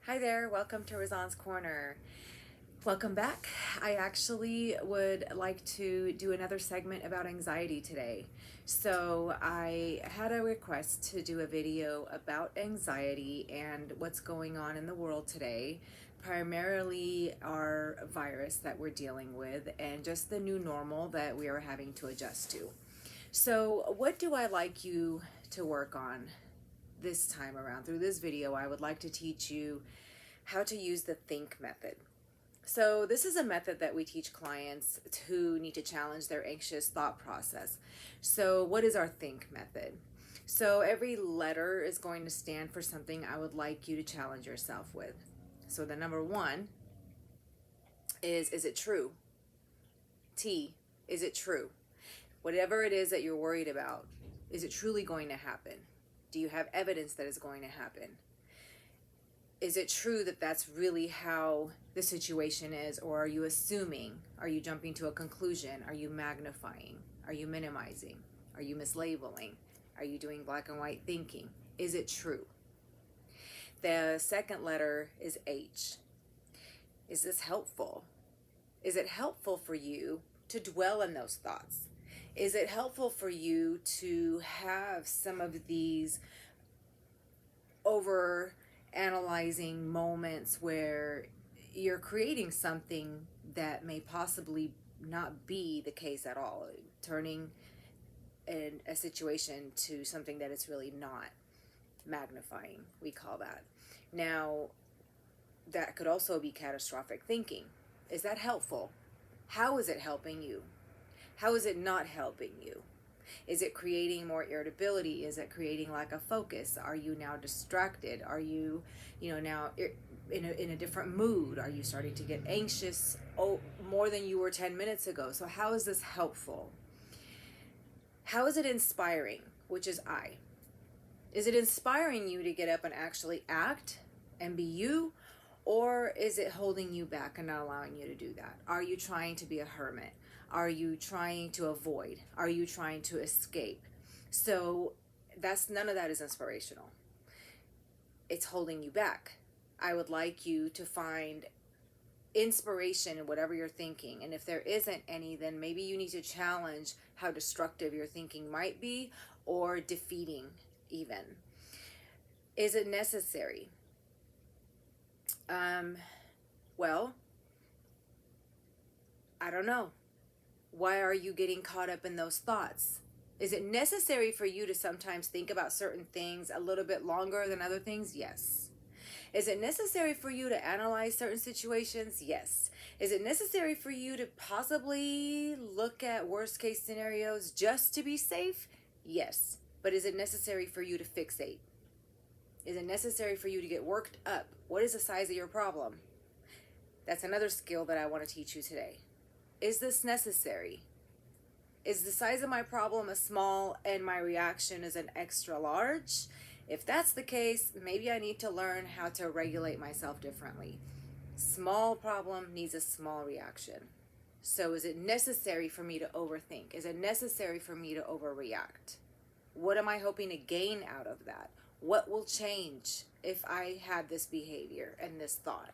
Hi there, welcome to Razan's Corner. Welcome back. I actually would like to do another segment about anxiety today. So, I had a request to do a video about anxiety and what's going on in the world today, primarily our virus that we're dealing with, and just the new normal that we are having to adjust to. So, what do I like you to work on this time around? Through this video, I would like to teach you how to use the think method. So this is a method that we teach clients who need to challenge their anxious thought process. So what is our think method? So every letter is going to stand for something I would like you to challenge yourself with. So the number one is it true? T, is it true? Whatever it is that you're worried about, is it truly going to happen? Do you have evidence that it's going to happen? Is it true that that's really how the situation is, or are you assuming? Are you jumping to a conclusion? Are you magnifying? Are you minimizing? Are you mislabeling? Are you doing black and white thinking? Is it true? The second letter is H. Is this helpful? Is it helpful for you to dwell in those thoughts? Is it helpful for you to have some of these over analyzing moments where you're creating something that may possibly not be the case at all, turning a situation to something that it's really not, magnifying, we call that. Now, that could also be catastrophic thinking. Is that helpful? How is it helping you? How is it not helping you? Is it creating more irritability? Is it creating lack of focus? Are you now distracted? Are you, now in a different mood? Are you starting to get anxious more than you were 10 minutes ago? So how is this helpful? How is it inspiring, which is I? Is it inspiring you to get up and actually act and be you? Or is it holding you back and not allowing you to do that? Are you trying to be a hermit? Are you trying to avoid? Are you trying to escape? So none of that is inspirational. It's holding you back. I would like you to find inspiration in whatever you're thinking. And if there isn't any, then maybe you need to challenge how destructive your thinking might be, or defeating even. Is it necessary? Well, I don't know. Why are you getting caught up in those thoughts? Is it necessary for you to sometimes think about certain things a little bit longer than other things? Yes. Is it necessary for you to analyze certain situations? Yes. Is it necessary for you to possibly look at worst case scenarios just to be safe? Yes. But is it necessary for you to fixate? Is it necessary for you to get worked up? What is the size of your problem? That's another skill that I want to teach you today. Is this necessary? Is the size of my problem a small and my reaction is an extra large? If that's the case, maybe I need to learn how to regulate myself differently. Small problem needs a small reaction. So is it necessary for me to overthink? Is it necessary for me to overreact? What am I hoping to gain out of that? What will change if I had this behavior and this thought?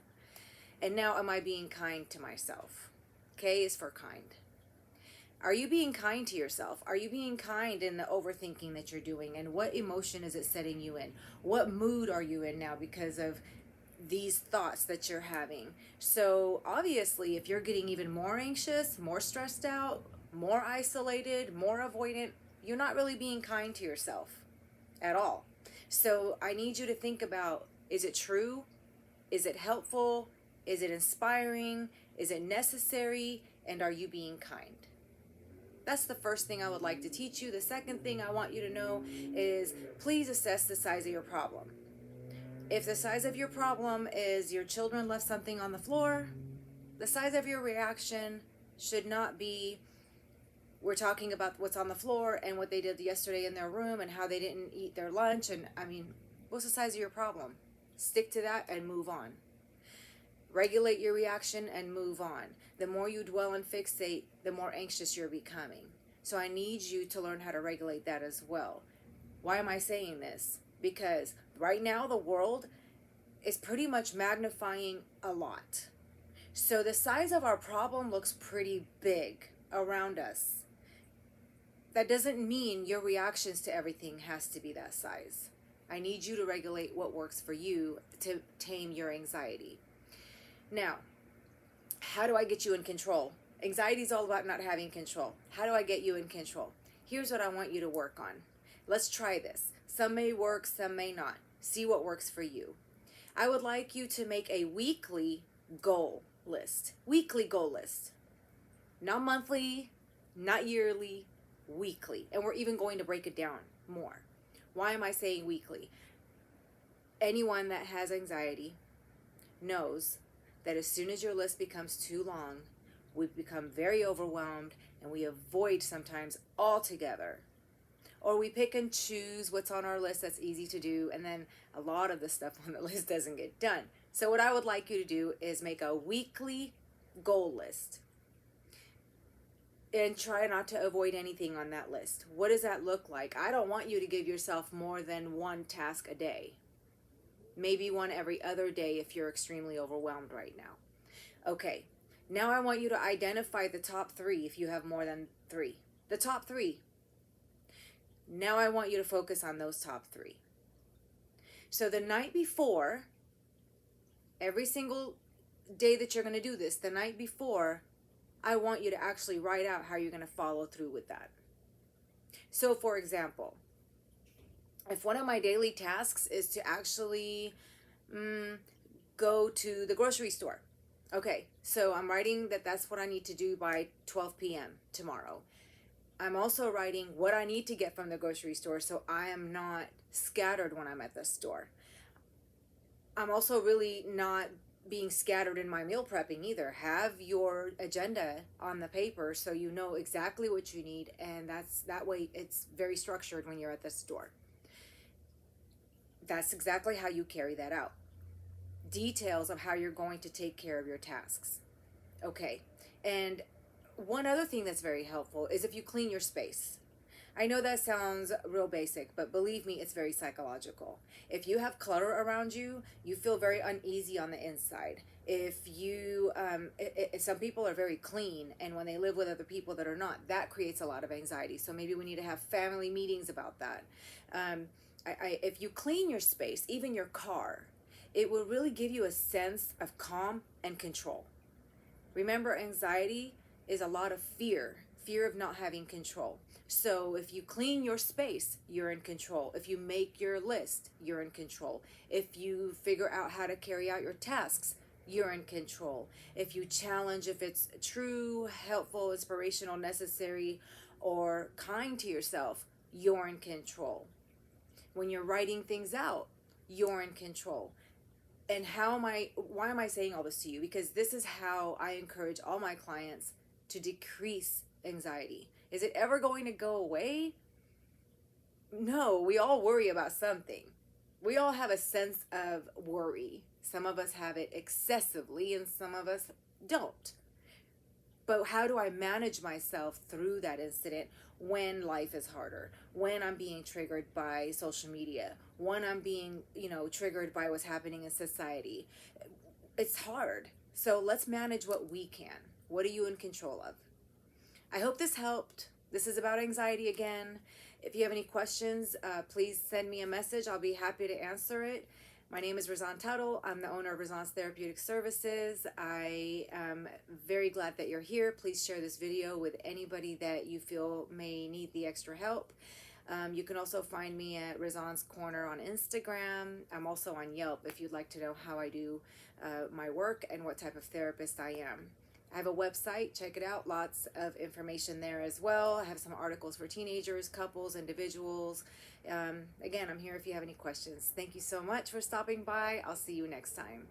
And now, am I being kind to myself? K is for kind. Are you being kind to yourself? Are you being kind in the overthinking that you're doing? And what emotion is it setting you in? What mood are you in now because of these thoughts that you're having? So obviously, if you're getting even more anxious, more stressed out, more isolated, more avoidant, you're not really being kind to yourself at all. So I need you to think about, is it true? Is it helpful? Is it inspiring? Is it necessary? And are you being kind? That's the first thing I would like to teach you. The second thing I want you to know is, please assess the size of your problem. If the size of your problem is your children left something on the floor, the size of your reaction should not be, we're talking about what's on the floor and what they did yesterday in their room and how they didn't eat their lunch. And what's the size of your problem? Stick to that and move on. Regulate your reaction and move on. The more you dwell and fixate, the more anxious you're becoming. So I need you to learn how to regulate that as well. Why am I saying this? Because right now the world is pretty much magnifying a lot. So the size of our problem looks pretty big around us. That doesn't mean your reactions to everything has to be that size. I need you to regulate what works for you to tame your anxiety. Now, how do I get you in control? Anxiety is all about not having control. How do I get you in control? Here's what I want you to work on. Let's try this. Some may work, some may not. See what works for you. I would like you to make a weekly goal list. Weekly goal list. Not monthly, not yearly, weekly. And we're even going to break it down more. Why am I saying weekly? Anyone that has anxiety knows that as soon as your list becomes too long, we become very overwhelmed and we avoid sometimes altogether. Or we pick and choose what's on our list that's easy to do, and then a lot of the stuff on the list doesn't get done. So what I would like you to do is make a weekly goal list and try not to avoid anything on that list. What does that look like? I don't want you to give yourself more than one task a day. Maybe one every other day if you're extremely overwhelmed right now. Okay, now I want you to identify the top 3 if you have more than 3. The top 3. Now I want you to focus on those top 3. So the night before, every single day that you're going to do this, the night before, I want you to actually write out how you're going to follow through with that. So for example, if one of my daily tasks is to actually go to the grocery store. Okay, so I'm writing that that's what I need to do by 12 p.m. tomorrow. I'm also writing what I need to get from the grocery store so I am not scattered when I'm at the store. I'm also really not being scattered in my meal prepping either. Have your agenda on the paper so you know exactly what you need, and that way it's very structured when you're at the store. That's exactly how you carry that out. Details of how you're going to take care of your tasks. Okay, and one other thing that's very helpful is if you clean your space. I know that sounds real basic, but believe me, it's very psychological. If you have clutter around you, you feel very uneasy on the inside. If you, some people are very clean, and when they live with other people that are not, that creates a lot of anxiety. So maybe we need to have family meetings about that. If you clean your space, even your car, it will really give you a sense of calm and control. Remember, anxiety is a lot of fear of not having control. So if you clean your space, you're in control. If you make your list, you're in control. If you figure out how to carry out your tasks, you're in control. If you challenge if it's true, helpful, inspirational, necessary, or kind to yourself, you're in control. When you're writing things out, you're in control. And why am I saying all this to you? Because this is how I encourage all my clients to decrease anxiety. Is it ever going to go away? No, we all worry about something. We all have a sense of worry. Some of us have it excessively and some of us don't. But how do I manage myself through that incident when life is harder, when I'm being triggered by social media, when I'm being, triggered by what's happening in society? It's hard. So let's manage what we can. What are you in control of? I hope this helped. This is about anxiety again. If you have any questions, please send me a message. I'll be happy to answer it. My name is Razan Tuttle. I'm the owner of Razan's Therapeutic Services. I am very glad that you're here. Please share this video with anybody that you feel may need the extra help. You can also find me at Razan's Corner on Instagram. I'm also on Yelp if you'd like to know how I do my work and what type of therapist I am. I have a website, check it out, lots of information there as well. I have some articles for teenagers, couples, individuals. Again, I'm here if you have any questions. Thank you so much for stopping by. I'll see you next time.